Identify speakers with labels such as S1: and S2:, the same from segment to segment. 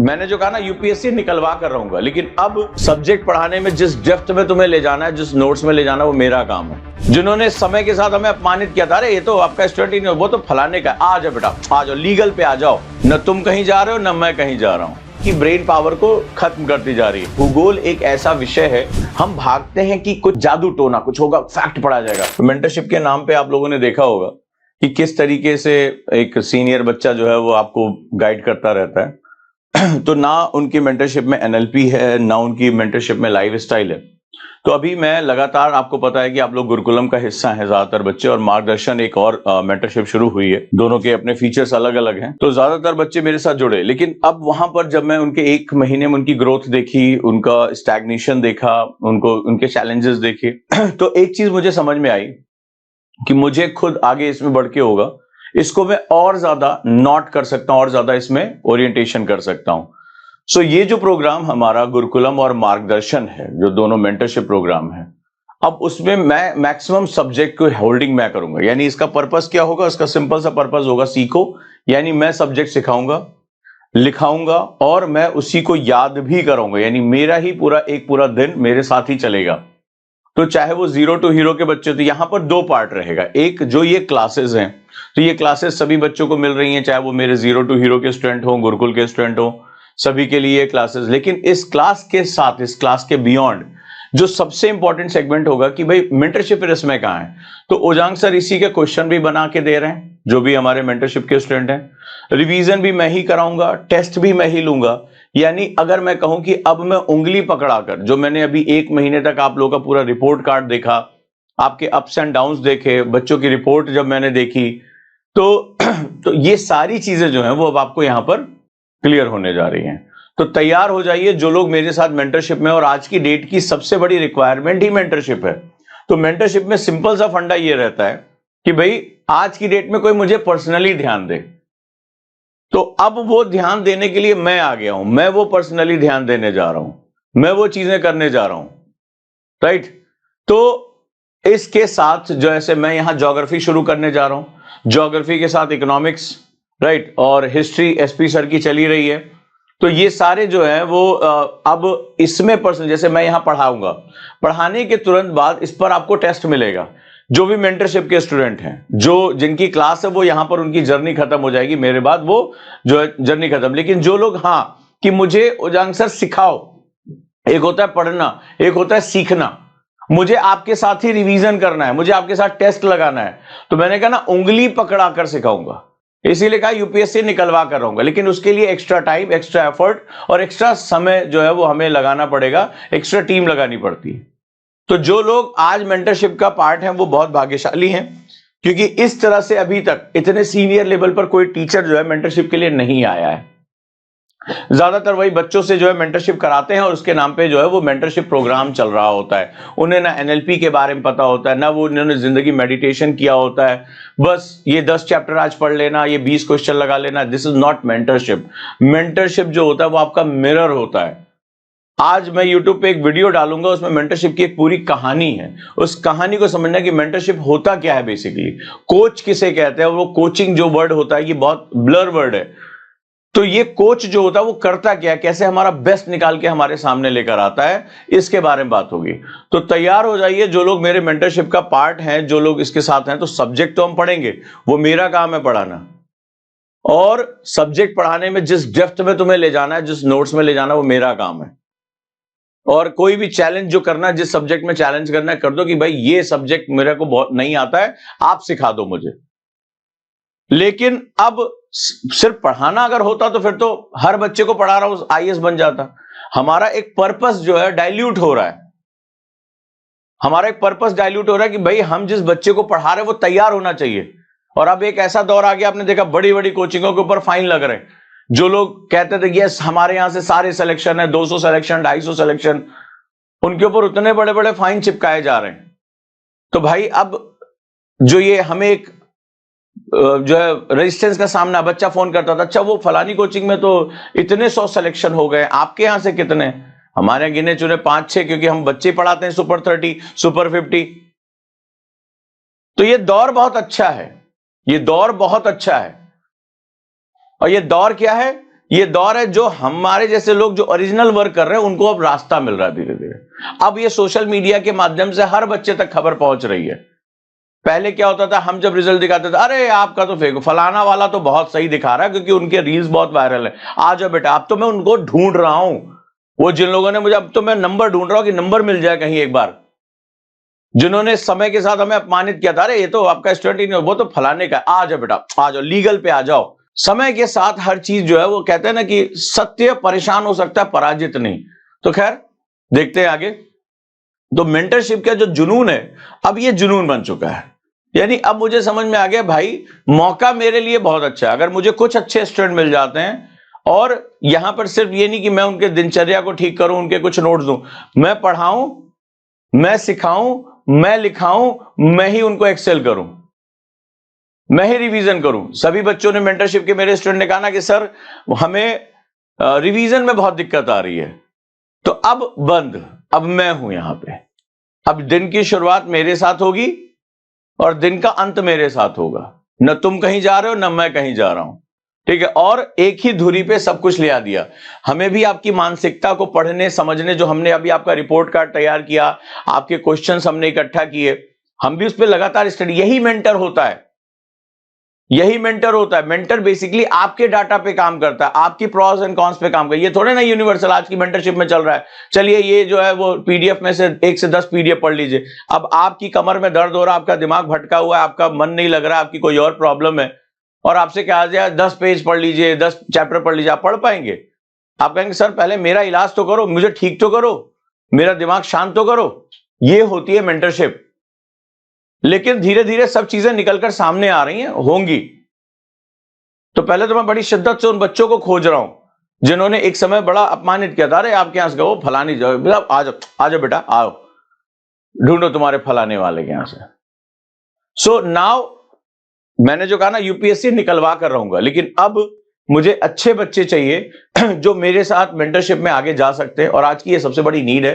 S1: मैंने जो कहा ना यूपीएससी निकलवा कर रहूंगा, लेकिन अब सब्जेक्ट पढ़ाने में जिस डेप्थ में तुम्हें ले जाना है, जिस नोट्स में ले जाना है, वो मेरा काम है। जिन्होंने समय के साथ हमें अपमानित किया था, अरे ये तो आपका स्टूडेंट ही नहीं, वो तो फलाने का, आ जाओ बेटा आ जाओ, लीगल पे आ जाओ, न तुम कहीं जा रहे हो न मैं कहीं जा रहा हूँ, कि ब्रेन पावर को खत्म करती जा रही है। भूगोल एक ऐसा विषय है, हम भागते हैं कि कुछ जादू टोना कुछ होगा, फैक्ट पढ़ा जाएगा। तो मेंटरशिप के नाम पे आप लोगों ने देखा होगा कि किस तरीके से एक सीनियर बच्चा जो है वो आपको गाइड करता रहता है। तो ना उनकी मेंटरशिप में एनएलपी है, ना उनकी मेंटरशिप में लाइफ स्टाइल है। तो अभी मैं लगातार, आपको पता है कि आप लोग गुरुकुलम का हिस्सा हैं ज्यादातर बच्चे, और मार्गदर्शन एक और मेंटरशिप शुरू हुई है। दोनों के अपने फीचर्स अलग अलग हैं, तो ज्यादातर बच्चे मेरे साथ जुड़े। लेकिन अब वहां पर जब मैं उनके 1 महीने में उनकी ग्रोथ देखी, उनका स्टैग्नेशन देखा, उनके चैलेंजेस देखे, तो एक चीज मुझे समझ में आई कि मुझे खुद आगे इसमें बढ़ के होगा, इसको मैं और ज्यादा नोट कर सकता हूं और ज्यादा इसमें ओरिएंटेशन कर सकता हूं। सो ये जो प्रोग्राम हमारा गुरुकुलम और मार्गदर्शन है, जो दोनों मेंटरशिप प्रोग्राम है, अब उसमें मैं मैक्सिमम सब्जेक्ट को होल्डिंग मैं करूंगा। यानी इसका पर्पस क्या होगा? इसका सिंपल सा पर्पस होगा, सीखो। यानी मैं सब्जेक्ट सिखाऊंगा, लिखाऊंगा और मैं उसी को याद भी कराऊंगा। यानी मेरा ही पूरा दिन मेरे साथ ही चलेगा। तो चाहे वो 0 टू हीरो के बच्चे, तो यहां पर 2 पार्ट रहेगा। एक जो ये क्लासेस हैं, तो ये क्लासेस सभी बच्चों को मिल रही हैं, चाहे वो मेरे 0 टू हीरो के स्टूडेंट हो, गुरुकुल के स्टूडेंट हो, सभी के लिए क्लासेस। लेकिन इस क्लास के साथ, इस क्लास के बियॉन्ड जो सबसे इंपॉर्टेंट सेगमेंट होगा कि भाई मेंटरशिप इसमें कहां है, तो ओजांग सर इसी के क्वेश्चन भी बना के दे रहे हैं, जो भी हमारे मेंटरशिप के स्टूडेंट हैं। रिवीजन भी मैं ही कराऊंगा, टेस्ट भी मैं ही लूंगा। यानी अगर मैं कहूं कि अब मैं उंगली पकड़ाकर, जो मैंने अभी 1 महीने तक आप लोगों का पूरा रिपोर्ट कार्ड देखा, आपके अप्स एंड डाउन्स देखे, बच्चों की रिपोर्ट जब मैंने देखी, तो ये सारी चीजें जो हैं वो अब आपको यहां पर क्लियर होने जा रही हैं। तो तैयार हो जाइए जो लोग मेरे साथ मेंटरशिप में। और आज की डेट की सबसे बड़ी रिक्वायरमेंट ही मेंटरशिप है। तो मेंटरशिप में सिंपल सा फंडा ये रहता है कि भाई आज की डेट में कोई मुझे पर्सनली ध्यान दे, तो अब वो ध्यान देने के लिए मैं आ गया हूं, मैं वो पर्सनली ध्यान देने जा रहा हूं, मैं वो चीजें करने जा रहा हूं, राइट। तो इसके साथ जो ऐसे मैं यहां ज्योग्राफी शुरू करने जा रहा हूं, ज्योग्राफी के साथ इकोनॉमिक्स, राइट, और हिस्ट्री एसपी सर की चली रही है। तो ये सारे जो है वो अब इसमें पर्सन, जैसे मैं यहां पढ़ाऊंगा, पढ़ाने के तुरंत बाद इस पर आपको टेस्ट मिलेगा। जो भी मेंटरशिप के स्टूडेंट हैं, जो जिनकी क्लास है, वो यहां पर उनकी जर्नी खत्म हो जाएगी, मेरे बाद वो जो है जर्नी खत्म। लेकिन जो लोग हाँ कि मुझे ओजांग सर सिखाओ, एक होता है पढ़ना, एक होता है सीखना, मुझे आपके साथ ही रिवीजन करना है, मुझे आपके साथ टेस्ट लगाना है, तो मैंने कहा ना उंगली पकड़ा कर सिखाऊंगा। इसीलिए कहा यूपीएससी निकलवा कर रहूंगा। लेकिन उसके लिए एक्स्ट्रा टाइम, एक्स्ट्रा एफर्ट और एक्स्ट्रा समय जो है वो हमें लगाना पड़ेगा, एक्स्ट्रा टीम लगानी पड़ती है। तो जो लोग आज मेंटरशिप का पार्ट हैं वो बहुत भाग्यशाली हैं, क्योंकि इस तरह से अभी तक इतने सीनियर लेवल पर कोई टीचर जो है मेंटरशिप के लिए नहीं आया है। ज्यादातर वही बच्चों से जो है मेंटरशिप कराते हैं और उसके नाम पे जो है वो मेंटरशिप प्रोग्राम चल रहा होता है। उन्हें ना एनएलपी के बारे में पता होता है, ना वो उन्होंने जिंदगी मेडिटेशन किया होता है। बस ये 10 चैप्टर आज पढ़ लेना, ये 20 क्वेश्चन लगा लेना, this is not mentorship. Mentorship जो होता है वो आपका मिरर होता है। आज मैं YouTube पे एक वीडियो डालूंगा, उसमें मेंटरशिप की एक पूरी कहानी है। उस कहानी को समझना कि मेंटरशिप होता क्या है बेसिकली, कोच किसे कहते हैं। वो कोचिंग जो वर्ड होता है ये बहुत ब्लर वर्ड है। तो ये कोच जो होता है वो करता क्या है, कैसे हमारा बेस्ट निकाल के हमारे सामने लेकर आता है, इसके बारे में बात होगी। तो तैयार हो जाइए जो लोग मेरे मेंटरशिप का पार्ट हैं, जो लोग इसके साथ हैं। तो सब्जेक्ट तो हम पढ़ेंगे, वो मेरा काम है पढ़ाना, और सब्जेक्ट पढ़ाने में जिस डेप्थ में तुम्हें ले जाना है, जिस नोट्स में ले जाना है, वो मेरा काम है। और कोई भी चैलेंज जो करना है, जिस सब्जेक्ट में चैलेंज करना है कर दो कि भाई ये सब्जेक्ट मेरे को बहुत नहीं आता है, आप सिखा दो मुझे। लेकिन अब सिर्फ पढ़ाना अगर होता तो फिर तो हर बच्चे को पढ़ा रहा हूं आईएएस बन जाता। हमारा एक पर्पस जो है डाइल्यूट हो रहा है, हमारा एक पर्पस डाइल्यूट हो रहा है कि भाई हम जिस बच्चे को पढ़ा रहे हैं वो तैयार होना चाहिए। और अब एक ऐसा दौर आ गया, आपने देखा बड़ी बड़ी कोचिंगों के ऊपर फाइन लग रहे हैं। जो लोग कहते थे यस हमारे यहां से सारे सिलेक्शन है, 200 सिलेक्शन, 250 सिलेक्शन, उनके ऊपर उतने बड़े बड़े फाइन चिपकाए जा रहे हैं। तो भाई अब जो ये हमें एक जो है रेजिस्टेंस का सामना, बच्चा फोन करता था, अच्छा वो फलानी कोचिंग में तो इतने 100 सिलेक्शन हो गए, आपके यहां से कितने? हमारे यहां गिने चुने 5-6, क्योंकि हम बच्चे पढ़ाते हैं सुपर 30, सुपर 50। तो ये दौर बहुत अच्छा है, ये दौर बहुत अच्छा है। और ये दौर क्या है? ये दौर है जो हमारे जैसे लोग जो ओरिजिनल वर्क कर रहे हैं उनको अब रास्ता मिल रहा है धीरे धीरे। अब ये सोशल मीडिया के माध्यम से हर बच्चे तक खबर पहुंच रही है। पहले क्या होता था, हम जब रिजल्ट दिखाते थे, अरे आपका तो फेक, फलाना वाला तो बहुत सही दिखा रहा है क्योंकि उनके रील्स बहुत वायरल है, आ जाओ बेटा। अब तो मैं उनको ढूंढ रहा हूं, वो जिन लोगों ने मुझे, अब तो मैं नंबर ढूंढ रहा हूं कि नंबर मिल जाए कहीं एक बार, जिन्होंने समय के साथ हमें अपमानित किया था, अरे ये तो आपका स्टूडेंट ही नहीं, वो तो फलाने का, आ जाओ बेटा, आ जाओ, लीगल पे आ जाओ। समय के साथ हर चीज जो है, वो कहते हैं ना कि सत्य परेशान हो सकता है, पराजित नहीं। तो खैर देखते हैं आगे। तो मेंटरशिप का जो जुनून है, अब ये जुनून बन चुका है। यानी अब मुझे समझ में आ गया भाई, मौका मेरे लिए बहुत अच्छा है अगर मुझे कुछ अच्छे स्टूडेंट मिल जाते हैं। और यहां पर सिर्फ ये नहीं कि मैं उनके दिनचर्या को ठीक करूं, उनके कुछ नोट्स दूं, मैं पढ़ाऊं, मैं सिखाऊं, मैं लिखाऊं, मैं ही उनको एक्सेल करूं, मैं ही रिवीजन करूं। सभी बच्चों ने, मेंटरशिप के मेरे स्टूडेंट ने कहा ना कि सर हमें रिवीजन में बहुत दिक्कत आ रही है। तो अब बंद, अब मैं हूं यहां पे। अब दिन की शुरुआत मेरे साथ होगी और दिन का अंत मेरे साथ होगा। न तुम कहीं जा रहे हो, न मैं कहीं जा रहा हूं, ठीक है। और एक ही धुरी पे सब कुछ ले आ दिया। हमें भी आपकी मानसिकता को पढ़ने समझने, जो हमने अभी आपका रिपोर्ट कार्ड तैयार किया, आपके क्वेश्चंस हमने इकट्ठा किए, हम भी उस पर लगातार स्टडी। यही मेंटर होता है, यही मेंटर होता है। मेंटर बेसिकली आपके डाटा पे काम करता है, आपकी प्रॉस एंड कॉन्स पे काम करता है। ये थोड़े ना यूनिवर्सल आज की मेंटरशिप में चल रहा है, चलिए ये जो है वो पीडीएफ में से 1 से 10 पीडीएफ पढ़ लीजिए। अब आपकी कमर में दर्द हो रहा है, आपका दिमाग भटका हुआ है, आपका मन नहीं लग रहा है, आपकी कोई और प्रॉब्लम है, और आपसे कहा जाए 10 पेज पढ़ लीजिए, 10 चैप्टर पढ़ लीजिए, आप पढ़ पाएंगे? आप कहेंगे सर पहले मेरा इलाज तो करो, मुझे ठीक तो करो, मेरा दिमाग शांत तो करो। ये होती है मेंटरशिप। लेकिन धीरे धीरे सब चीजें निकलकर सामने आ रही हैं, होंगी। तो पहले तो मैं बड़ी शिद्दत से उन बच्चों को खोज रहा हूं जिन्होंने एक समय बड़ा अपमानित किया था, अरे आपके यहां से गए, वो फलानी जगह, आ जाओ बेटा, आओ, ढूंढो तुम्हारे फलाने वाले के यहां से। सो नाउ मैंने जो कहा ना, यूपीएससी निकलवा कर रहूंगा, लेकिन अब मुझे अच्छे बच्चे चाहिए जो मेरे साथ मेंटरशिप में आगे जा सकते हैं। और आज की ये सबसे बड़ी नीड है,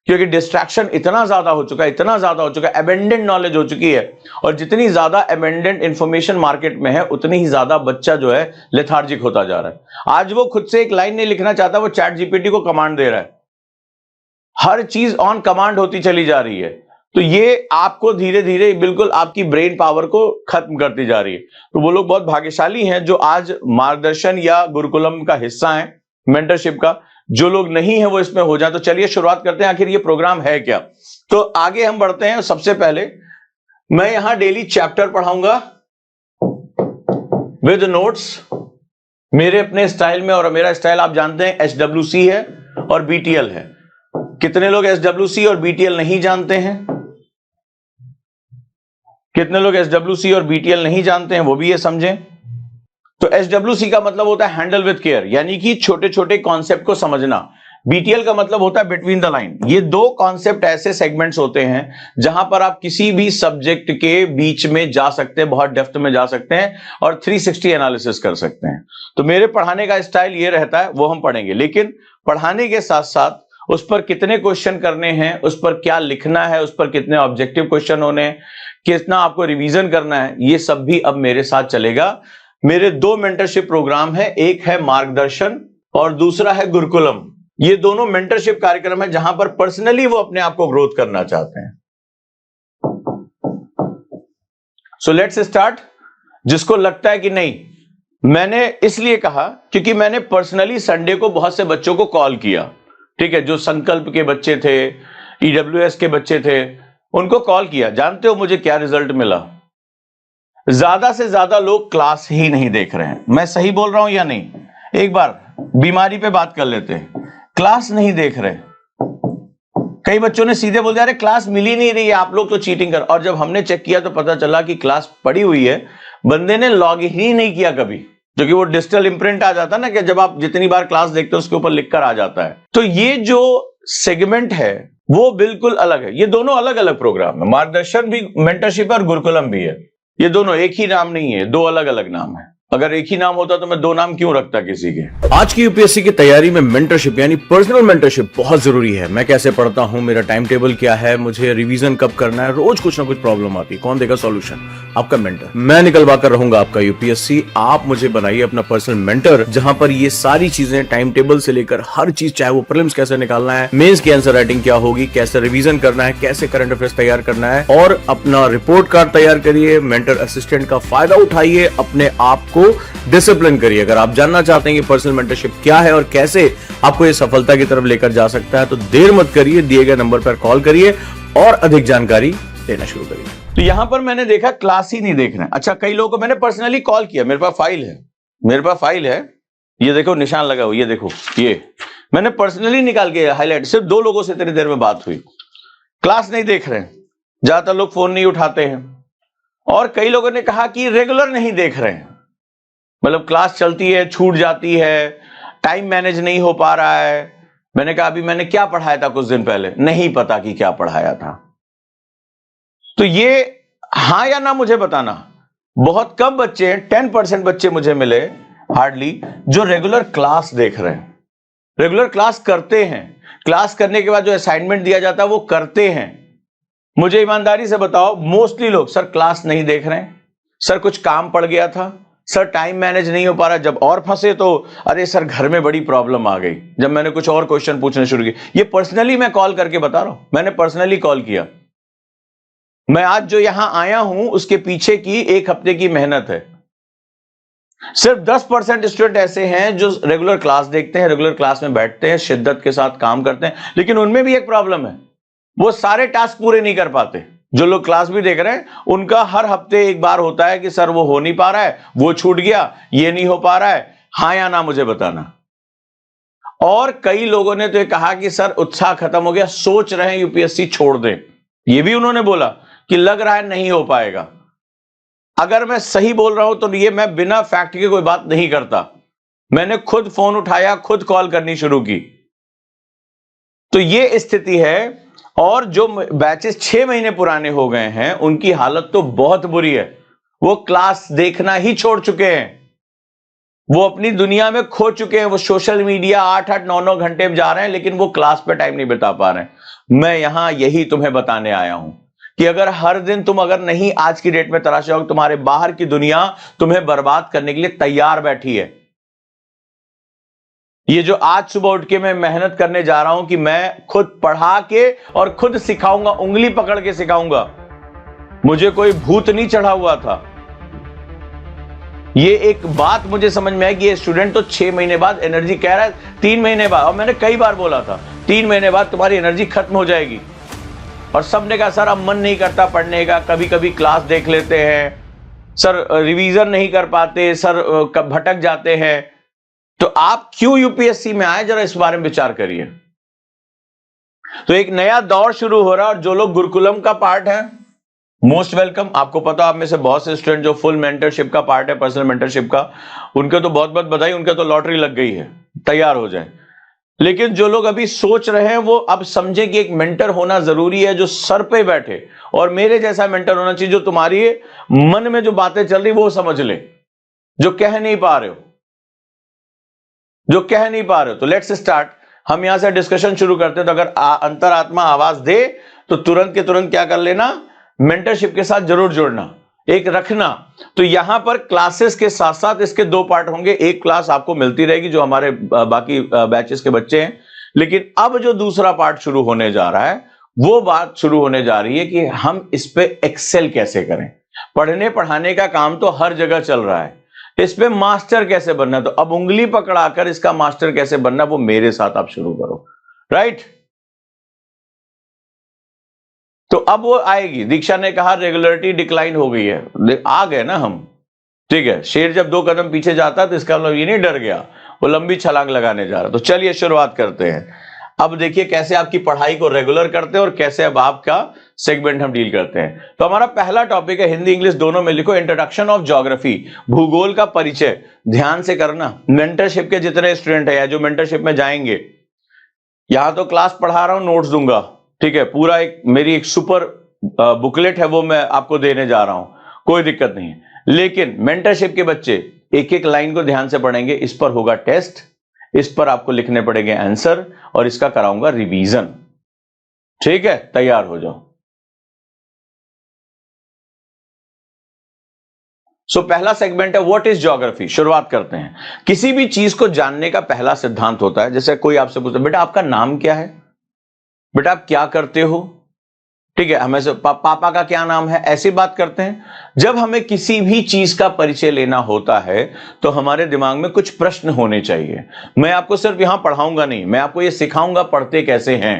S1: क्योंकि डिस्ट्रैक्शन इतना ज्यादा हो चुका है, इतना ज्यादा हो चुका है, अबेंडेंट नॉलेज हो चुकी है। और जितनी ज्यादा अबेंडेंट इंफॉर्मेशन मार्केट में है, उतनी ही ज्यादा बच्चा जो है लेथार्जिक होता जा रहा है। आज वो खुद से एक लाइन नहीं लिखना चाहता, वो चैट जीपीटी को कमांड दे रहा है। हर चीज ऑन कमांड होती चली जा रही है। तो ये आपको धीरे धीरे बिल्कुल आपकी ब्रेन पावर को खत्म करती जा रही है। तो वो लोग बहुत भाग्यशाली हैं जो आज मार्गदर्शन या गुरुकुलम का हिस्सा हैं, मेंटरशिप का। जो लोग नहीं है वो इसमें हो जाए। तो चलिए शुरुआत करते हैं, आखिर ये प्रोग्राम है क्या। तो आगे हम बढ़ते हैं। सबसे पहले मैं यहां डेली चैप्टर पढ़ाऊंगा विद नोट्स, मेरे अपने स्टाइल में। और मेरा स्टाइल आप जानते हैं SWC है और BTL है। कितने लोग SWC और BTL नहीं जानते हैं? कितने लोग SWC और BTL नहीं जानते हैं, वो भी ये समझें। तो SWC का मतलब होता है हैंडल विद केयर, यानी कि छोटे छोटे कॉन्सेप्ट को समझना। BTL का मतलब होता है बिटवीन द लाइन। ये दो कॉन्सेप्ट ऐसे सेगमेंट्स होते हैं जहां पर आप किसी भी सब्जेक्ट के बीच में जा सकते हैं, बहुत डेप्थ में जा सकते हैं और 360 एनालिसिस कर सकते हैं। तो मेरे पढ़ाने का स्टाइल ये रहता है, वो हम पढ़ेंगे। लेकिन पढ़ाने के साथ साथ उस पर कितने क्वेश्चन करने हैं, उस पर क्या लिखना है, उस पर कितने ऑब्जेक्टिव क्वेश्चन होने हैं, कितना आपको रिवीजन करना है, ये सब भी अब मेरे साथ चलेगा। मेरे 2 मेंटरशिप प्रोग्राम है, एक है मार्गदर्शन और दूसरा है गुरुकुलम। ये दोनों मेंटरशिप कार्यक्रम है जहां पर पर्सनली वो अपने आप को ग्रोथ करना चाहते हैं। So let's start. जिसको लगता है कि नहीं, मैंने इसलिए कहा क्योंकि मैंने पर्सनली संडे को बहुत से बच्चों को कॉल किया, ठीक है, जो संकल्प के बच्चे थे, EWS के बच्चे थे, उनको कॉल किया। जानते हो मुझे क्या रिजल्ट मिला? ज्यादा से ज्यादा लोग क्लास ही नहीं देख रहे हैं। मैं सही बोल रहा हूं या नहीं? एक बार बीमारी पे बात कर लेते हैं। क्लास नहीं देख रहे। कई बच्चों ने सीधे बोल दिया अरे क्लास मिल ही नहीं रही है, आप लोग तो चीटिंग कर। और जब हमने चेक किया तो पता चला कि क्लास पड़ी हुई है, बंदे ने लॉग ही नहीं किया कभी। जो कि वो डिजिटल इम्प्रिंट आ जाता है ना, कि जब आप जितनी बार क्लास देखते हो उसके ऊपर लिखकर आ जाता है। तो ये जो सेगमेंट है वो बिल्कुल अलग है। ये दोनों अलग अलग प्रोग्राम है। मार्गदर्शन भी मेंटरशिप और गुरुकुलम भी है। ये दोनों एक ही नाम नहीं है, 2 अलग अलग नाम है। अगर एक ही नाम होता तो मैं 2 नाम क्यों रखता किसी के।
S2: आज की यूपीएससी की तैयारी में मेंटरशिप यानी पर्सनल मेंटरशिप बहुत जरूरी है। मैं कैसे पढ़ता हूं, मेरा टाइम टेबल क्या है, मुझे रिवीजन कब करना है, रोज कुछ ना कुछ प्रॉब्लम आती है, कौन देगा सॉल्यूशन? आपका मेंटर। मैं निकलवा कर रहूंगा आपका यूपीएससी। आप मुझे बनाइए अपना पर्सनल मेंटर, जहां पर ये सारी चीजें टाइम टेबल से लेकर हर चीज, चाहे वो प्रीलिम्स कैसे निकालना है, मेंस की आंसर राइटिंग क्या होगी, कैसे रिवीजन करना है, कैसे करंट अफेयर्स तैयार करना है, और अपना रिपोर्ट कार्ड तैयार करिए। मेंटर असिस्टेंट का फायदा उठाइए, अपने आप को डिसिप्लिन करिए। अगर आप जानना चाहते हैं कि पर्सनल मेंटरशिप क्या है और कैसे आपको ये सफलता की तरफ लेकर जा सकता है, तो देर मत करिए, दिए गए नंबर पर कॉल करिए और अधिक जानकारी लेना शुरू करिए।
S1: तो यहां पर मैंने देखा क्लास ही नहीं देख रहे हैं। अच्छा, कई लोगों को मैंने पर्सनली कॉल किया, मेरे पास फाइल है, ये देखो निशान लगा हुआ, ये देखो, ये मैंने पर्सनली निकाल के हाईलाइट, सिर्फ 2 लोगों से इतनी देर में बात हुई। क्लास नहीं देख रहे हैं, ज्यादातर लोग फोन नहीं उठाते हैं, और कई लोगों ने कहा कि रेगुलर नहीं देख रहे हैं, मतलब क्लास चलती है, छूट जाती है, टाइम मैनेज नहीं हो पा रहा है। मैंने कहा अभी मैंने क्या पढ़ाया था कुछ दिन पहले, नहीं पता कि क्या पढ़ाया था। तो ये हां या ना मुझे बताना। बहुत कम बच्चे, 10% बच्चे मुझे मिले हार्डली, जो रेगुलर क्लास देख रहे हैं, रेगुलर क्लास करते हैं, क्लास करने के बाद जो असाइनमेंट दिया जाता है वो करते हैं। मुझे ईमानदारी से बताओ, मोस्टली लोग सर क्लास नहीं देख रहे हैं, सर कुछ काम पड़ गया था, सर टाइम मैनेज नहीं हो पा रहा, जब और फंसे तो अरे सर घर में बड़ी प्रॉब्लम आ गई, जब मैंने कुछ और क्वेश्चन पूछने शुरू किए। ये पर्सनली मैं कॉल करके बता रहा हूं, मैंने पर्सनली कॉल किया। मैं आज जो यहां आया हूं उसके पीछे की 1 हफ्ते की मेहनत है। सिर्फ 10% स्टूडेंट ऐसे हैं जो रेगुलर क्लास देखते हैं, रेगुलर क्लास में बैठते हैं, शिद्दत के साथ काम करते हैं, लेकिन उनमें भी एक प्रॉब्लम है, वो सारे टास्क पूरे नहीं कर पाते। जो लोग क्लास भी देख रहे हैं उनका हर हफ्ते एक बार होता है कि सर वो हो नहीं पा रहा है, वो छूट गया, ये नहीं हो पा रहा है, हां या ना मुझे बताना। और कई लोगों ने तो ये कहा कि सर उत्साह खत्म हो गया, सोच रहे हैं यूपीएससी छोड़ दें, ये भी उन्होंने बोला कि लग रहा है नहीं हो पाएगा। अगर मैं सही बोल रहा हूं तो ये मैं बिना फैक्ट के कोई बात नहीं करता, मैंने खुद फोन उठाया, खुद कॉल करनी शुरू की। तो ये स्थिति है। और जो बैचेस 6 महीने पुराने हो गए हैं उनकी हालत तो बहुत बुरी है, वो क्लास देखना ही छोड़ चुके हैं, वो अपनी दुनिया में खो चुके हैं, वो सोशल मीडिया 8-8, 9-9 घंटे में जा रहे हैं, लेकिन वो क्लास पे टाइम नहीं बिता पा रहे हैं। मैं यहां यही तुम्हें बताने आया हूं कि अगर हर दिन तुम अगर नहीं आज की डेट में तलाश जाओगे, तुम्हारे बाहर की दुनिया तुम्हें बर्बाद करने के लिए तैयार बैठी है। ये जो आज सुबह उठ के मैं मेहनत करने जा रहा हूं कि मैं खुद पढ़ा के और खुद सिखाऊंगा, उंगली पकड़ के सिखाऊंगा, मुझे कोई भूत नहीं चढ़ा हुआ था। ये एक बात मुझे समझ में आई कि ये स्टूडेंट तो 6 महीने बाद एनर्जी कह रहा है, 3 महीने बाद, और मैंने कई बार बोला था 3 महीने बाद तुम्हारी एनर्जी खत्म हो जाएगी। और सबने कहा सर अब मन नहीं करता पढ़ने का, कभी कभी क्लास देख लेते हैं, सर रिवीजन नहीं कर पाते, सर भटक जाते हैं। तो आप क्यों यूपीएससी में आए, जरा इस बारे में विचार करिए। तो एक नया दौर शुरू हो रहा है, और जो लोग गुरुकुलम का पार्ट है मोस्ट वेलकम। आपको पता, आप में से बहुत से स्टूडेंट जो फुल मेंटरशिप का पार्ट है, पर्सनल मेंटरशिप का, उनके तो बहुत बहुत बधाई, उनके तो लॉटरी लग गई है, तैयार हो जाए। लेकिन जो लोग अभी सोच रहे हैं वो अब समझे कि एक मेंटर होना जरूरी है, जो सर पे बैठे, और मेरे जैसा मेंटर होना चाहिए जो तुम्हारी मन में जो बातें चल रही वो समझ ले, जो कह नहीं पा रहे हो, तो लेट्स स्टार्ट। हम यहां से डिस्कशन शुरू करते हैं। तो अगर अंतरात्मा आवाज दे तो तुरंत के तुरंत क्या कर लेना, मेंटरशिप के साथ जरूर जुड़ना, एक रखना। तो यहां पर क्लासेस के साथ साथ इसके 2 पार्ट होंगे। एक क्लास आपको मिलती रहेगी जो हमारे बाकी बैचेस के बच्चे हैं, लेकिन अब जो दूसरा पार्ट शुरू होने जा रहा है वो बात शुरू होने जा रही है कि हम इस पे एक्सेल कैसे करें। पढ़ने पढ़ाने का काम तो हर जगह चल रहा है, इस पे मास्टर कैसे बनना। तो अब उंगली पकड़ाकर इसका मास्टर कैसे बनना, वो मेरे साथ आप शुरू करो, राइट। तो अब वो आएगी। दीक्षा ने कहा रेगुलरिटी डिक्लाइन हो गई है, आ गए ना हम, ठीक है। शेर जब 2 कदम पीछे जाता है तो इसका मतलब ये नहीं डर गया, वो लंबी छलांग लगाने जा रहा। तो चलिए शुरुआत करते हैं। अब देखिए कैसे आपकी पढ़ाई को रेगुलर करते हैं और कैसे अब आपका सेगमेंट हम डील करते हैं। तो हमारा पहला टॉपिक है, हिंदी इंग्लिश दोनों में लिखो, इंट्रोडक्शन ऑफ ज्योग्राफी, भूगोल का परिचय। ध्यान से करना, मेंटरशिप के जितने स्टूडेंट है या जो मेंटरशिप में जाएंगे, यहां तो क्लास पढ़ा रहा हूं, नोट्स दूंगा, ठीक है, पूरा मेरी एक सुपर बुकलेट है वो मैं आपको देने जा रहा हूं, कोई दिक्कत नहीं है। लेकिन मेंटरशिप के बच्चे एक एक लाइन को ध्यान से पढ़ेंगे। इस पर होगा टेस्ट, इस पर आपको लिखने पड़ेंगे आंसर और इसका कराऊंगा रिवीजन। ठीक है, तैयार हो जाओ। पहला सेगमेंट है व्हाट इज ज्योग्राफी। शुरुआत करते हैं। किसी भी चीज को जानने का पहला सिद्धांत होता है, जैसे कोई आपसे पूछता है बेटा आपका नाम क्या है, बेटा आप क्या करते हो, ठीक है, हमें से पापा का क्या नाम है, ऐसी बात करते हैं। जब हमें किसी भी चीज का परिचय लेना होता है तो हमारे दिमाग में कुछ प्रश्न होने चाहिए। मैं आपको सिर्फ यहां पढ़ाऊंगा नहीं, मैं आपको यह सिखाऊंगा पढ़ते कैसे हैं।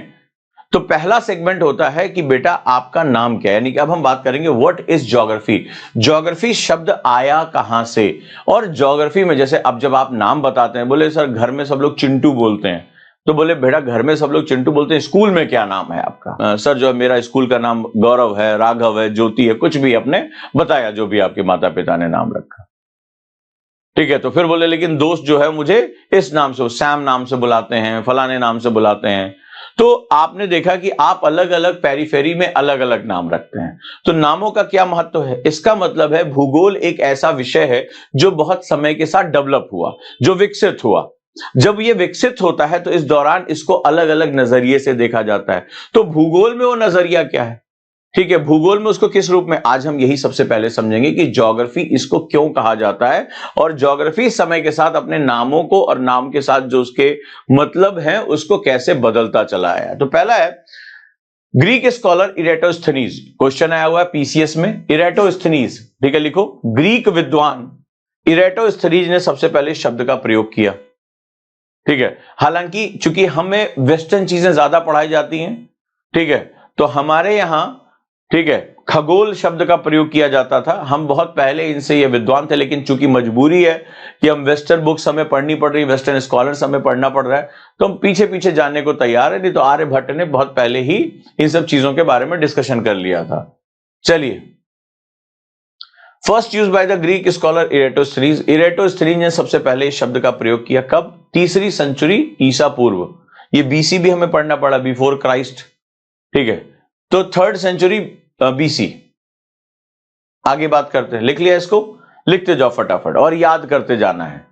S1: तो पहला सेगमेंट होता है कि बेटा आपका नाम क्या है, यानी कि अब हम बात करेंगे व्हाट इज ज्योग्राफी। ज्योग्राफी शब्द आया कहां से, और ज्योग्राफी में जैसे अब जब आप नाम बताते हैं, बोले सर घर में सब लोग चिंटू बोलते हैं, तो बोले बेटा घर में सब लोग चिंटू बोलते हैं, स्कूल में क्या नाम है आपका? सर जो है मेरा स्कूल का नाम गौरव है, राघव है, ज्योति है, कुछ भी अपने बताया जो भी आपके माता पिता ने नाम रखा। ठीक है, तो फिर बोले लेकिन दोस्त जो है मुझे इस नाम से, सैम नाम से बुलाते हैं, फलाने नाम से बुलाते हैं। तो आपने देखा कि आप अलग अलग पेरिफेरी में अलग अलग नाम रखते हैं। तो नामों का क्या महत्व है? इसका मतलब है भूगोल एक ऐसा विषय है जो बहुत समय के साथ डेवलप हुआ, जो विकसित हुआ। जब ये विकसित होता है तो इस दौरान इसको अलग अलग नजरिए से देखा जाता है। तो भूगोल में वो नजरिया क्या है, ठीक है, भूगोल में उसको किस रूप में, आज हम यही सबसे पहले समझेंगे कि ज्योग्राफी इसको क्यों कहा जाता है, और ज्योग्राफी समय के साथ अपने नामों को और नाम के साथ जो उसके मतलब है उसको कैसे बदलता चला आया। तो पहला है ग्रीक स्कॉलर इरेटोस्थनीज। क्वेश्चन आया हुआ है पीसीएस में, इरेटोस्थनीज, ठीक है, लिखो। ग्रीक विद्वान इरेटोस्थनीज ने सबसे पहले शब्द का प्रयोग किया। ठीक है, हालांकि चूंकि हमें वेस्टर्न चीजें ज्यादा पढ़ाई जाती हैं, ठीक है, तो हमारे यहां, ठीक है, खगोल शब्द का प्रयोग किया जाता था। हम बहुत पहले इनसे ये विद्वान थे, लेकिन चूंकि मजबूरी है कि हम वेस्टर्न बुक्स हमें पढ़नी पड़ रही, वेस्टर्न स्कॉलर्स हमें पढ़ना पड़ रहा है, तो हम पीछे पीछे जाने को तैयार है। नहीं तो आर्यभट्ट ने बहुत पहले ही इन सब चीजों के बारे में डिस्कशन कर लिया था। चलिए, first use by the Greek scholar Eratosthenes. Eratosthenes ने सबसे पहले इस शब्द का प्रयोग किया कब? 3री सेंचुरी ईसा पूर्व। ये बीसी भी हमें पढ़ना पड़ा, बिफोर क्राइस्ट, ठीक है, तो 3rd सेंचुरी बीसी। आगे बात करते हैं, लिख लिया इसको, लिखते जाओ फटाफट और याद करते जाना है,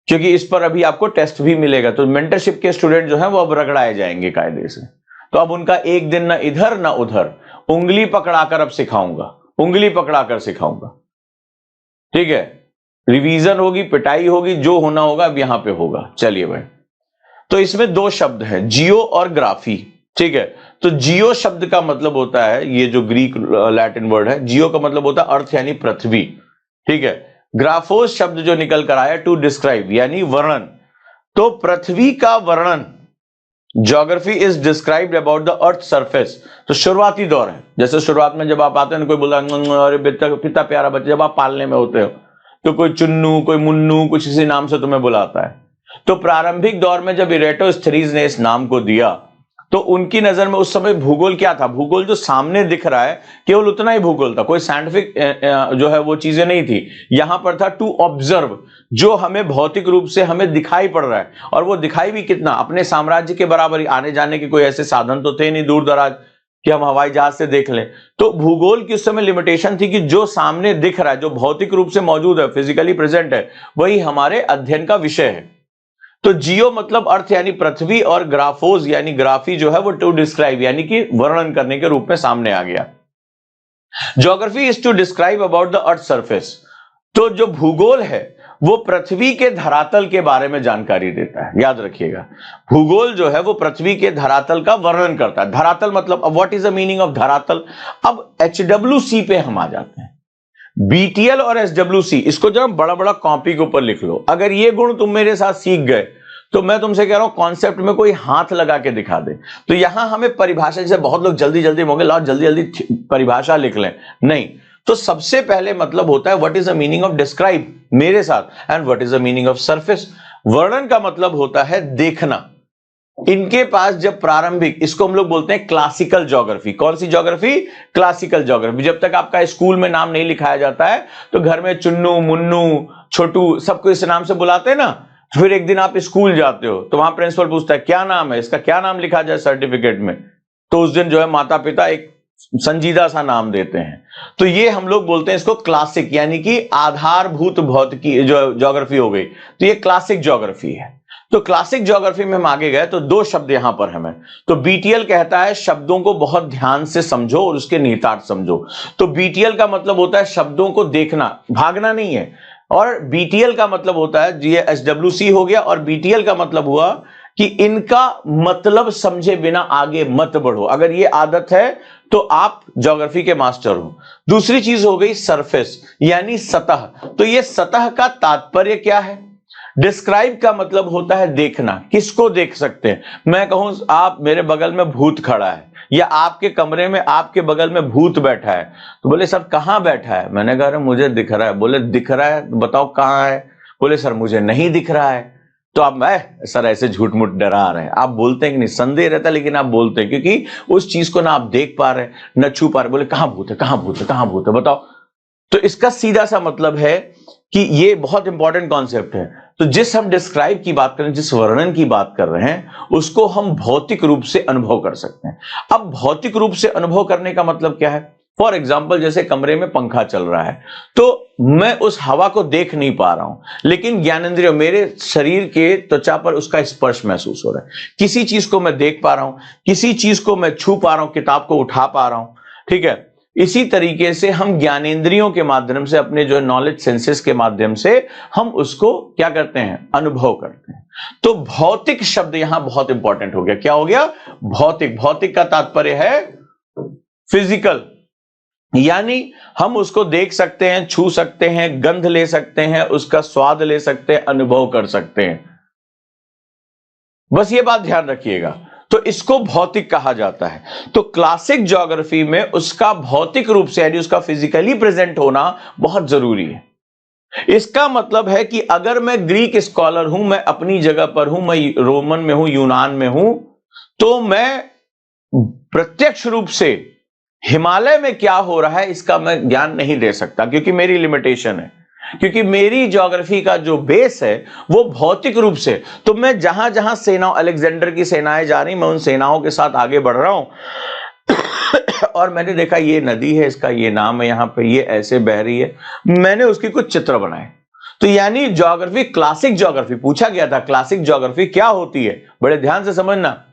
S1: क्योंकि इस पर अभी आपको टेस्ट भी मिलेगा। तो मेंटरशिप के स्टूडेंट जो हैं वो अब रगड़ाए जाएंगे कायदे से। तो अब उनका एक दिन ना इधर ना उधर, उंगली पकड़ाकर अब सिखाऊंगा, उंगली पकड़ाकर सिखाऊंगा, ठीक है। रिवीजन होगी, पिटाई होगी, जो होना होगा अब यहां पे होगा। चलिए भाई, तो इसमें 2 शब्द हैं, जियो और ग्राफी, ठीक है। तो जियो शब्द का मतलब होता है, ये जो ग्रीक लैटिन वर्ड है, जियो का मतलब होता है अर्थ यानी पृथ्वी, ठीक है। ग्राफोस शब्द जो निकल कर आया टू डिस्क्राइब यानी वर्णन। तो पृथ्वी का वर्णन, geography is described about the earth surface. तो शुरुआती दौर है, जैसे शुरुआत में जब आप आते हैं, कोई बोला अरे बेटा कितना प्यारा बच्चा, जब आप पालने में होते हो तो कोई चुन्नू, कोई मुन्नू, कुछ इसी नाम से तुम्हें बुलाता है। तो प्रारंभिक दौर में जब इरेटोस्थनीज ने इस नाम को दिया, तो उनकी नजर में उस समय भूगोल क्या था? भूगोल जो सामने दिख रहा है केवल उतना ही भूगोल था, कोई साइंटिफिक जो है वो चीजें नहीं थी। यहां पर था टू ऑब्जर्व, जो हमें भौतिक रूप से हमें दिखाई पड़ रहा है, और वो दिखाई भी कितना, अपने साम्राज्य के बराबर ही। आने जाने के कोई ऐसे साधन तो थे नहीं दूर दराज कि हम हवाई जहाज से देख लें। तो भूगोल की उस समय लिमिटेशन थी कि जो सामने दिख रहा है, जो भौतिक रूप से मौजूद है, फिजिकली प्रेजेंट है, वही हमारे अध्ययन का विषय है। तो जियो मतलब अर्थ यानी पृथ्वी, और ग्राफोज यानी ग्राफी जो है वो टू डिस्क्राइब यानी कि वर्णन करने के रूप में सामने आ गया। Geography is to describe about the earth surface. तो जो भूगोल है वो पृथ्वी के धरातल के बारे में जानकारी देता है, याद रखिएगा। भूगोल जो है वो पृथ्वी के धरातल का वर्णन करता है। धरातल मतलब, अब what is the meaning of धरातल? अब HWC पे हम आ जाते हैं। BTL और SWC, इसको जब बड़ा बड़ा कॉपी के ऊपर लिख लो। अगर ये गुण तुम मेरे साथ सीख गए तो मैं तुमसे कह रहा हूं कॉन्सेप्ट में कोई हाथ लगा के दिखा दे। तो यहां हमें परिभाषा, जैसे बहुत लोग जल्दी जल्दी होंगे, लाओ जल्दी जल्दी परिभाषा लिख लें, नहीं। तो सबसे पहले मतलब होता है what is the meaning of describe, मेरे साथ, and what is the meaning of surface. वर्णन का मतलब होता है देखना। इनके पास जब प्रारंभिक, इसको हम लोग बोलते हैं क्लासिकल ज्योग्राफी। कौन सी ज्योग्राफी? Classical geography. जब तक आपका स्कूल में नाम नहीं लिखाया जाता है तो घर में चुन्नू, मुन्नू, छोटू सबको इस नाम से बुलाते हैं ना। फिर एक दिन आप स्कूल जाते हो तो वहां प्रिंसिपल पूछता है क्या नाम है इसका, क्या नाम लिखा जाए सर्टिफिकेट में। तो उस दिन जो है माता पिता एक संजीदा सा नाम देते हैं। तो ये हम लोग बोलते हैं इसको क्लासिक, यानी कि आधारभूत भौतिकी जो ज्योग्राफी हो गई, तो ये क्लासिक ज्योग्राफी है। तो क्लासिक ज्योग्राफी में हम आगे गए तो दो शब्द यहां पर हमें, तो बीटीएल कहता है शब्दों को बहुत ध्यान से समझो और उसके निहितार्थ समझो। तो बीटीएल का मतलब होता है शब्दों को देखना, भागना नहीं है। और बीटीएल का मतलब होता है, ये एसडब्ल्यूसी हो गया, और बीटीएल का मतलब हुआ कि इनका मतलब समझे बिना आगे मत बढ़ो। अगर ये आदत है तो आप ज्योग्राफी के मास्टर हो। दूसरी चीज हो गई सरफेस, यानी सतह। तो ये सतह का तात्पर्य क्या है? डिस्क्राइब का मतलब होता है देखना। किसको देख सकते हैं? मैं कहूं आप मेरे बगल में भूत खड़ा है, या आपके कमरे में आपके बगल में भूत बैठा है, तो बोले सर कहां बैठा है? मैंने कहा अरे मुझे दिख रहा है। बोले दिख रहा है, बताओ कहां है? बोले सर मुझे नहीं दिख रहा है। तो आप सर ऐसे झूठ मूठ डरा रहे हैं। आप बोलते हैं कि नहीं, संदेह रहता है लेकिन आप बोलते हैं, क्योंकि उस चीज को ना आप देख पा रहे हैं न छू पा रहे। बोले कहां भूत है, कहां भूत है, कहां भूत है, बताओ। तो इसका सीधा सा मतलब है कि ये बहुत इंपॉर्टेंट कॉन्सेप्ट है। तो जिस हम डिस्क्राइब की बात करें, जिस वर्णन की बात कर रहे हैं, उसको हम भौतिक रूप से अनुभव कर सकते हैं। अब भौतिक रूप से अनुभव करने का मतलब क्या है? फॉर एग्जाम्पल, जैसे कमरे में पंखा चल रहा है, तो मैं उस हवा को देख नहीं पा रहा हूं, लेकिन ज्ञानेंद्रिय मेरे शरीर के त्वचा पर उसका स्पर्श महसूस हो रहा है। किसी चीज को मैं देख पा रहा हूं, किसी चीज को मैं छू पा रहा हूं, किताब को उठा पा रहा हूं, ठीक है। इसी तरीके से हम ज्ञानेंद्रियों के माध्यम से, अपने जो नॉलेज सेंसेस के माध्यम से हम उसको क्या करते हैं? अनुभव करते हैं। तो भौतिक शब्द यहां बहुत इंपॉर्टेंट हो गया। क्या हो गया? भौतिक। भौतिक का तात्पर्य है फिजिकल, यानी हम उसको देख सकते हैं, छू सकते हैं, गंध ले सकते हैं, उसका स्वाद ले सकते हैं, अनुभव कर सकते हैं। बस ये बात ध्यान रखिएगा। तो इसको भौतिक कहा जाता है। तो क्लासिक ज्योग्राफी में उसका भौतिक रूप से, यानी उसका फिजिकली प्रेजेंट होना बहुत जरूरी है। इसका मतलब है कि अगर मैं ग्रीक स्कॉलर हूं, मैं अपनी जगह पर हूं, मैं रोमन में हूं, यूनान में हूं, तो मैं प्रत्यक्ष रूप से हिमालय में क्या हो रहा है इसका मैं ज्ञान नहीं दे सकता, क्योंकि मेरी लिमिटेशन है, क्योंकि मेरी ज्योग्राफी का जो बेस है वो भौतिक रूप से। तो मैं जहां जहां सेना, अलेक्जेंडर की सेनाएं जा रही, मैं उन सेनाओं के साथ आगे बढ़ रहा हूं और मैंने देखा ये नदी है, इसका ये नाम है, यहां पे ये ऐसे बह रही है, मैंने उसकी कुछ चित्र बनाए। तो यानी ज्योग्राफी, क्लासिक ज्योग्राफी पूछा गया था, क्लासिक ज्योग्राफी क्या होती है? बड़े ध्यान से समझना।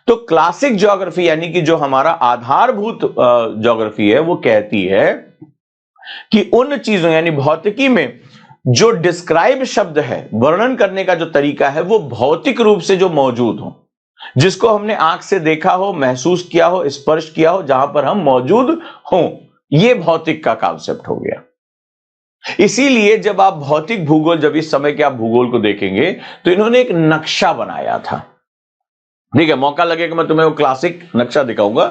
S1: तो क्लासिक ज्योग्राफी यानी कि जो हमारा आधारभूत ज्योग्राफी है, वो कहती है कि उन चीजों, यानी भौतिकी में जो डिस्क्राइब शब्द है, वर्णन करने का जो तरीका है, वो भौतिक रूप से जो मौजूद हो, जिसको हमने आंख से देखा हो, महसूस किया हो, स्पर्श किया हो, जहां पर हम मौजूद हो, ये भौतिक का कॉन्सेप्ट हो गया। इसीलिए जब आप भौतिक भूगोल, जब इस समय के आप भूगोल को देखेंगे तो इन्होंने एक नक्शा बनाया था। ठीक है, मौका लगे कि मैं तुम्हें वो क्लासिक नक्शा दिखाऊंगा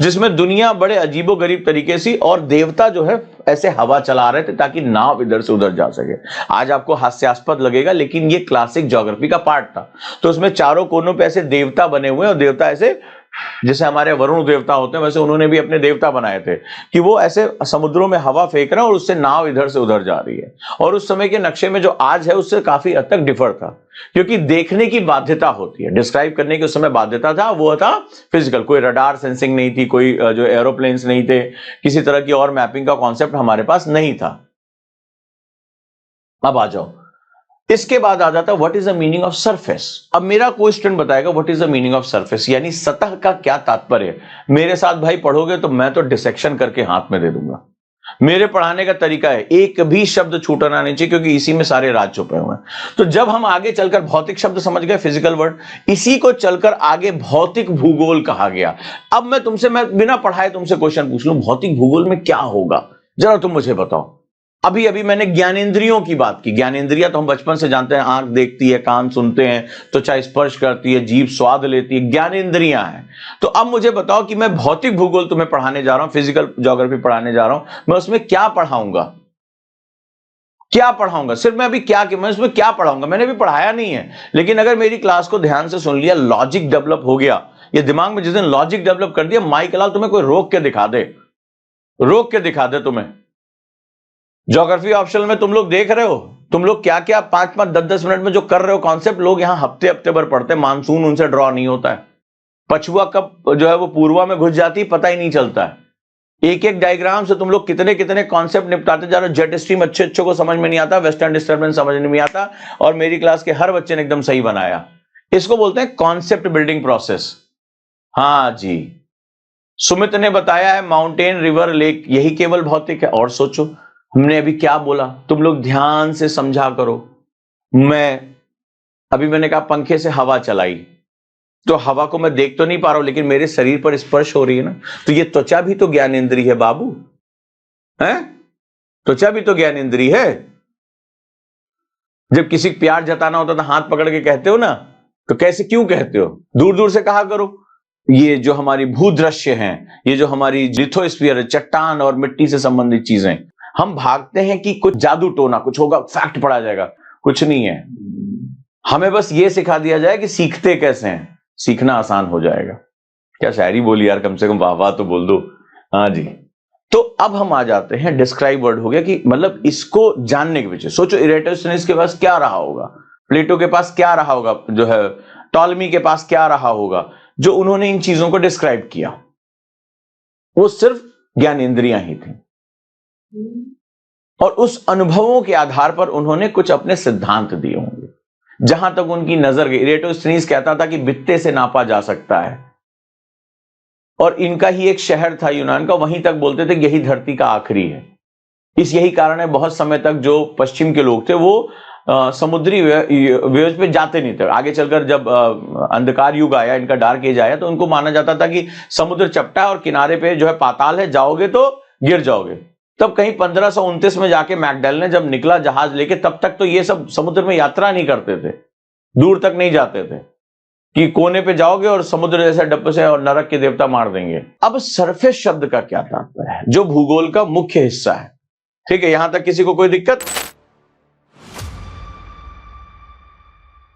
S1: जिसमें दुनिया बड़े अजीबोगरीब तरीके से, और देवता जो है ऐसे हवा चला रहे थे ताकि नाव इधर से उधर जा सके। आज आपको हास्यास्पद लगेगा, लेकिन ये क्लासिक ज्योग्राफी का पार्ट था। तो उसमें चारों कोनों पे ऐसे देवता बने हुए हैं, और देवता ऐसे, जैसे हमारे वरुण देवता होते हैं, वैसे उन्होंने भी अपने देवता बनाए थे कि वो ऐसे समुद्रों में हवा फेंक रहे हैं और उससे नाव इधर से उधर जा रही है। और उस समय के नक्शे में जो आज है उससे काफी हद तक डिफर था, क्योंकि देखने की बाध्यता होती है, डिस्क्राइब करने की उस समय बाध्यता था, वो था फिजिकल। कोई रडार सेंसिंग नहीं थी, कोई जो एरोप्लेन्स नहीं थे, किसी तरह की और मैपिंग का कॉन्सेप्ट हमारे पास नहीं था। अब आ जाओ, इसके बाद आ जाता है what is the meaning of surface. अब मेरा कोई स्टूडेंट बताएगा what is the meaning of surface, यानी सतह का क्या तात्पर्य है। मेरे साथ भाई पढ़ोगे तो मैं तो डिसेक्शन करके हाथ में दे दूंगा। मेरे पढ़ाने का तरीका है, एक भी शब्द छूटना नहीं चाहिए, क्योंकि इसी में सारे राज छुपे हुए हैं। तो जब हम आगे चलकर भौतिक शब्द समझ गए, फिजिकल वर्ड, इसी को चलकर आगे भौतिक भूगोल कहा गया। अब मैं तुमसे, मैं बिना पढ़ाए तुमसे क्वेश्चन पूछ लूं, भौतिक भूगोल में क्या होगा, जरा तुम मुझे बताओ। अभी अभी मैंने ज्ञानेंद्रियों की बात की। ज्ञानेंद्रियां तो हम बचपन से जानते हैं, आंख देखती है, कान सुनते हैं, त्वचा स्पर्श करती है, जीभ स्वाद लेती है, ज्ञानेंद्रियां हैं। तो अब मुझे बताओ कि मैं भौतिक भूगोल तुम्हें पढ़ाने जा रहा हूं, फिजिकल ज्योग्राफी पढ़ाने जा रहा हूं, मैं उसमें क्या पढ़ाऊंगा? क्या पढ़ाऊंगा? सिर्फ मैं अभी क्या, मैं उसमें क्या पढ़ाऊंगा? मैंने भी पढ़ाया नहीं है, लेकिन अगर मेरी क्लास को ध्यान से सुन लिया, लॉजिक डेवलप हो गया, ये दिमाग में जिस दिन लॉजिक डेवलप कर दिया, माइक लाल तुम्हें कोई रोक के दिखा दे, रोक के दिखा दे तुम्हें। ज्योग्राफी ऑप्शनल में तुम लोग देख रहे हो, तुम लोग क्या क्या 5-5, 10-10 मिनट में जो कर रहे हो कॉन्सेप्ट, लोग यहां हफ्ते हफ्ते भर पढ़ते हैं, मानसून उनसे ड्रॉ नहीं होता है, पछुआ कब जो है वो पूर्वा में घुस जाती है पता ही नहीं चलता है। एक एक डायग्राम से तुम लोग कितने कितने कॉन्सेप्ट निपटाते जा रहे हो। जेट स्ट्रीम अच्छे को समझ में नहीं आता, वेस्टर्न डिस्टर्बेंस समझ में नहीं आता, और मेरी क्लास के हर बच्चे ने एकदम सही बनाया। इसको बोलते हैं कॉन्सेप्ट बिल्डिंग प्रोसेस। हाँ जी, सुमित ने बताया है माउंटेन, रिवर, लेक, यही केवल भौतिक है। और सोचो हमने अभी क्या बोला, तुम लोग ध्यान से समझा करो। मैंने कहा पंखे से हवा चलाई, तो हवा को मैं देख तो नहीं पा रहा हूं, लेकिन मेरे शरीर पर स्पर्श हो रही है ना, तो ये त्वचा भी तो ज्ञान इंद्रिय है बाबू, है? त्वचा भी तो ज्ञान इंद्रिय है। जब किसी को प्यार जताना होता तो हाथ पकड़ के कहते हो ना, तो कैसे क्यों कहते हो? दूर दूर से कहा करो। ये जो हमारी भूदृश्य हैं, ये जो हमारी लिथोस्फीयर है, चट्टान और मिट्टी से संबंधित चीजें, हम भागते हैं कि कुछ जादू टोना, कुछ होगा, फैक्ट पढ़ा जाएगा। कुछ नहीं है। हमें बस ये सिखा दिया जाए कि सीखते कैसे हैं, सीखना आसान हो जाएगा। क्या शायरी बोली यार, कम से कम वाह वाह तो बोल दो। हाँ जी, तो अब हम आ जाते हैं, डिस्क्राइब वर्ड हो गया कि मतलब इसको जानने के पीछे सोचो। इरेटोस्थेनीज के पास क्या रहा होगा, प्लेटो के पास क्या रहा होगा, जो है टॉलमी के पास क्या रहा होगा, जो उन्होंने इन चीजों को डिस्क्राइब किया। वो सिर्फ ज्ञानेंद्रियां ही थी, और उस अनुभवों के आधार पर उन्होंने कुछ अपने सिद्धांत दिए होंगे, जहां तक उनकी नजर गई। इरेटोस्थेनीज कहता था कि बित्ते से नापा जा सकता है, और इनका ही एक शहर था यूनान का, वहीं तक बोलते थे यही धरती का आखिरी है। यही कारण है बहुत समय तक जो पश्चिम के लोग थे वो समुद्री वेज पे जाते नहीं थे। आगे चलकर जब अंधकार युग आया, इनका डार्क एज आया, तो उनको माना जाता था कि समुद्र चपटा है और किनारे पे जो है पाताल है, जाओगे तो गिर जाओगे। तब कहीं 1529 में जाके मैकडल ने जब निकला जहाज लेके, तब तक तो ये सब समुद्र में यात्रा नहीं करते थे, दूर तक नहीं जाते थे कि कोने पे जाओगे और समुद्र जैसे डब्बे से और नरक के देवता मार देंगे। अब सरफेस शब्द का क्या तात्पर्य है, जो भूगोल का मुख्य हिस्सा है। ठीक है, यहां तक किसी को कोई दिक्कत?